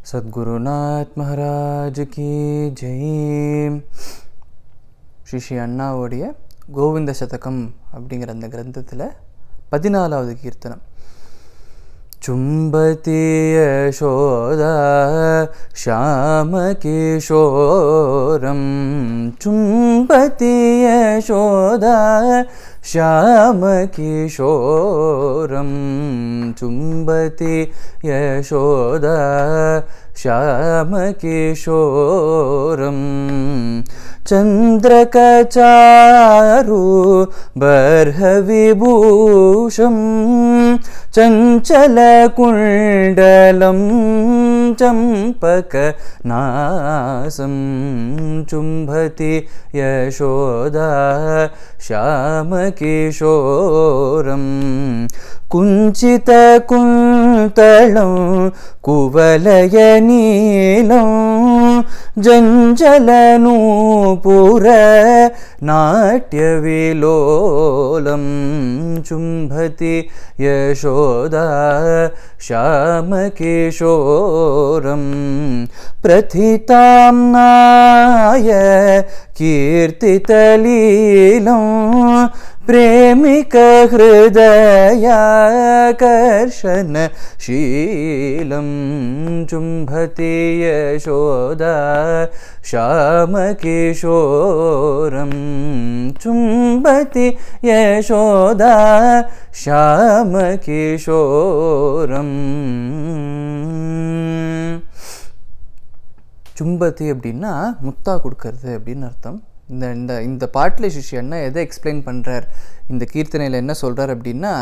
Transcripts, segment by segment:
சத்குருநாத் மகாராஜ் கி ஜெய். ஸ்ரீ அண்ணாவுடைய கோவிந்த சதகம் அப்படிங்கிற அந்த கிரந்தத்தில் 14வது கீர்த்தனம். चुंबती यशोदा श्याम किशोरम, चुंबती यशोदा श्याम किशोरम, चुंबती यशोदा श्याम किशोरम, चंद्रकचारु बर्हविभूषं चंचलकुण्डलं चंपकनासं, चुंबती यशोदा श्यामकिशोरं, कुञ्चितकुन्तलं कुवलयनीलं जञ्जलनूपुर नाट्यविलोलं, चुंबती यशोदा श्यामकिशोरं, प्रथिताम्नाय कीर्तितलीलं प्रेमिकहृदयाकर्षणशीलं, चुंबती यशोदा श्यामकिशोरं, चुंबती यशोदा श्यामकिशोरं. சும்பதி அப்படின்னா முத்தா கொடுக்கறது அப்படின்னு அர்த்தம். இந்த இந்த இந்த பாட்டில் ஸ்ரீ அண்ணா எதை எக்ஸ்பிளைன் பண்ணுறார், இந்த கீர்த்தனையில் என்ன சொல்கிறார் அப்படின்னா,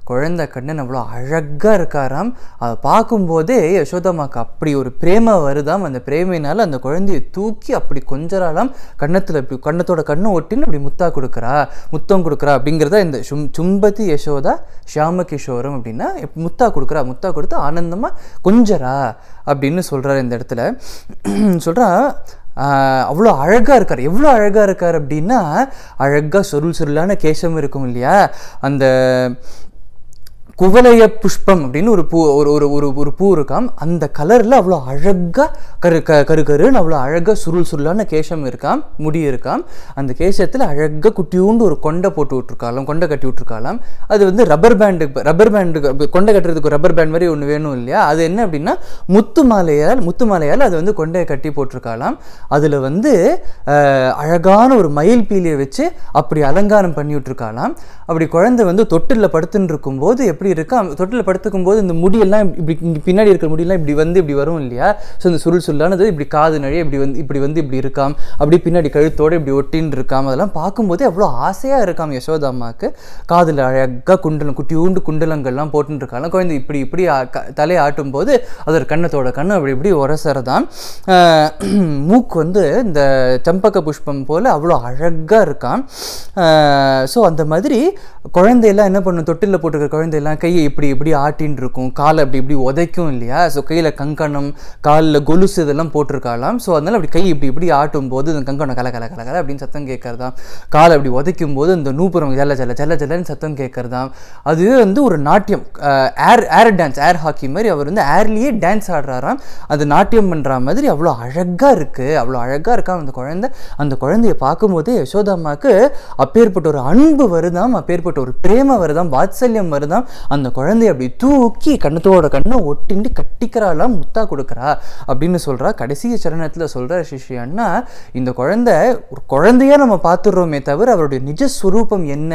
குழந்தை கண்ணன் அவ்வளோ அழகாக இருக்காராம். அதை பார்க்கும்போதே யசோதாமாக்கு அப்படி ஒரு பிரேமை வருதாம். அந்த பிரேமையினால் அந்த குழந்தையை தூக்கி அப்படி கொஞ்சராலாம், கண்ணத்தில் இப்படி கண்ணத்தோட கண்ணை ஒட்டின்னு அப்படி முத்தம் கொடுக்குறா அப்படிங்கிறத இந்த சும்பதி யசோதா ஷியாமகிஷோரம் அப்படின்னா முத்தா கொடுத்து ஆனந்தமாக கொஞ்சரா அப்படின்னு சொல்கிறார். இந்த இடத்துல சொல்கிறா அவ்வளோ அழகாக இருக்கார். எவ்வளோ அழகாக இருக்கார் அப்படின்னா, அழகாக சுருளான கேசம் இருக்கும் இல்லையா, அந்த குவலய புஷ்பம் அப்படின்னு ஒரு பூ ஒரு பூ இருக்காம். அந்த கலரில் அவ்வளோ அழகாக கருன்னு அவ்வளோ அழகாக சுருளான கேசம் இருக்காம், முடி இருக்காம். அந்த கேசத்தில் அழகாக குட்டியூண்டு ஒரு கொண்டை கொண்டை கட்டி விட்டுருக்காலாம். அது வந்து ரப்பர் பேண்டு கொண்டை கட்டுறதுக்கு ரப்பர் பேண்ட் மாதிரி ஒன்று வேணும் இல்லையா, அது என்ன அப்படின்னா முத்து மாலையால் அது வந்து கொண்டையை கட்டி போட்டிருக்காலாம். அதில் வந்து அழகான ஒரு மயில் பீலியை வச்சு அப்படி அலங்காரம் பண்ணி விட்டுருக்காலாம். அப்படி குழந்தை வந்து தொட்டிலில் படுத்துன்னு இருக்கும்போது எப்படி இருக்கா, தொட்டில் படுத்துக்கும் போது இந்த முடியெல்லாம் இப்படி பின்னாடி இருக்கிற முடியெல்லாம் இப்படி வரும் இல்லையா. ஸோ இந்த சுருளானது இப்படி காது நழைய இப்படி இருக்காம், அப்படி பின்னாடி கழுத்தோடு இப்படி ஒட்டின்னு இருக்காம். அதெல்லாம் பார்க்கும்போதே அவ்வளோ ஆசையாக இருக்காம் யசோதாமாக்கு. காதில் அழகாக குட்டியூண்டு குண்டலங்கள்லாம் போட்டுன்னு இருக்காங்க. குழந்தை இப்படி தலையை ஆட்டும் போது அதோட கண்ணத்தோட கண்ணு அப்படி உரசறதான். மூக்கு வந்து இந்த சம்பக புஷ்பம் போல் அவ்வளோ அழகாக இருக்காம். ஸோ அந்த மாதிரி குழந்தையெல்லாம் என்ன பண்ணும், தொட்டிலில் போட்டுருக்கிற குழந்தையெல்லாம் கையை இப்படி ஆட்டின்னு இருக்கும், காலை இப்படி உதைக்கும் இல்லையா. ஸோ கையில் கங்கணம், காலில் கொலுசு இதெல்லாம் போட்டிருக்காலாம். ஸோ அதனால் அப்படி கை இப்படி ஆட்டும் போது இந்த கங்கணம் கல அப்படின்னு சத்தம் கேட்கறதாம். காலை அப்படி உதைக்கும் போது இந்த நூப்புறம் ஜல்லன்னு சத்தம் கேட்கறதாம். அது வந்து ஒரு நாட்டியம், ஏர் டான்ஸ், ஏர் ஹாக்கி மாதிரி அவர் வந்து ஏர்லேயே டான்ஸ் ஆடுறாராம். அது நாட்டியம் பண்ணுற மாதிரி அவ்வளோ அழகாக இருக்கான் அந்த குழந்தை. அந்த குழந்தைய பார்க்கும்போதே யசோதாமாக்கு அப்பேற்பட்ட ஒரு அன்பு வருதாம், அப்பேற்பட்ட ஒரு பிரேம வருதாம், வாத்சல்யம் வருதாம். அந்த குழந்தைய அப்படி தூக்கி கண்ணத்தோட கண்ணை ஒட்டிண்டு கட்டிக்கிறாளாம், முத்தா கொடுக்குறா அப்படின்னு சொல்றா. கடைசி சரணத்தில் சொல்ற ஸ்ரீ அண்ணா, இந்த குழந்தை ஒரு குழந்தையா நம்ம பார்த்துடுறோமே தவிர அவருடைய நிஜஸ்வரூபம் என்ன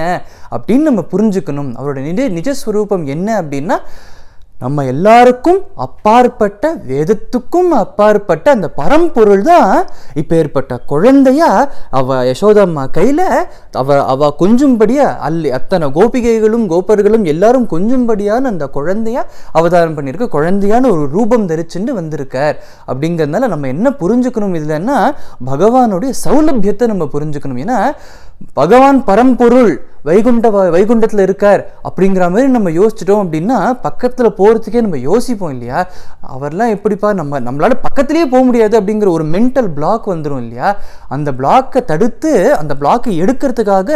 அப்படின்னு நம்ம புரிஞ்சுக்கணும். அவருடைய நிஜஸ்வரூபம் என்ன அப்படின்னா, நம்ம எல்லாருக்கும் அப்பாற்பட்ட, வேதத்துக்கும் அப்பாற்பட்ட அந்த பரம்பொருள் தான் இப்போ ஏற்பட்ட குழந்தையா அவ யசோதம்மா கையில் அவ கொஞ்சும்படியா அத்தனை கோபிகைகளும் கோபர்களும் எல்லாரும் கொஞ்சும்படியான அந்த குழந்தையா அவதாரம் பண்ணியிருக்கு, குழந்தையான ஒரு ரூபம் தரிச்சுட்டு வந்திருக்கார். அப்படிங்கிறதுனால நம்ம என்ன புரிஞ்சுக்கணும் இதுலன்னா, பகவானுடைய சௌலபியத்தை நம்ம புரிஞ்சுக்கணும். ஏன்னா பகவான் பரம்பொருள் வைகுண்டத்தில் இருக்கார் அப்படிங்கிற மாதிரி நம்ம யோசிச்சிட்டோம் அப்படின்னா பக்கத்தில் போகிறதுக்கே நம்ம யோசிப்போம் இல்லையா? அவர்லாம் எப்படிப்பா நம்மளால பக்கத்துலேயே போக முடியாது அப்படிங்கிற ஒரு மென்டல் பிளாக் வந்துடும் இல்லையா? அந்த பிளாக்கை தடுத்து அந்த பிளாக்கை எடுக்கிறதுக்காக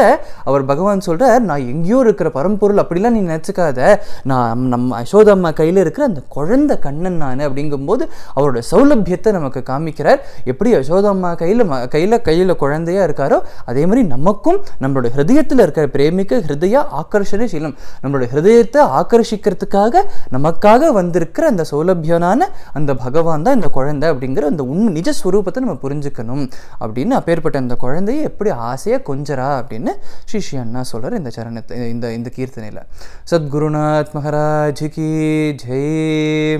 அவர் பகவான் சொல்கிறார், நான் எங்கேயோ இருக்கிற பரம்பொருள் அப்படிலாம் நீ நினச்சிக்காத, நான் நம்ம யசோதம்மா கையில் இருக்கிற அந்த குழந்தை கண்ணன் நான் அப்படிங்கும்போது அவரோட சௌலபியத்தை நமக்கு காமிக்கிறார். எப்படி யசோதம்மா கையில் குழந்தையா இருக்காரோ அதே மாதிரி நமக்கும் நம்மளோட ஹிருதயத்தில் இருக்கிற பிரேமிக்க ஹிருதய ஆக்கர்ஷண சீலம், நம்மளோட ஹிருதயத்தை ஆக்கர்ஷிக்கிறதுக்காக நமக்காக வந்திருக்கிற அந்த சௌலபியனான அந்த பகவான் தான் இந்த குழந்தை அப்படிங்கிற அந்த நிஜ ஸ்வரூபத்தை நம்ம புரிஞ்சுக்கணும் அப்படின்னு அப்பேற்பட்ட அந்த குழந்தையை எப்படி ஆசையாக கொஞ்சரா அப்படின்னு ஸ்ரீ அண்ணா சொல்கிறார் இந்த சரணத்தை இந்த கீர்த்தனையில். சத்குருநாத் மகாராஜ் கி ஜெய்.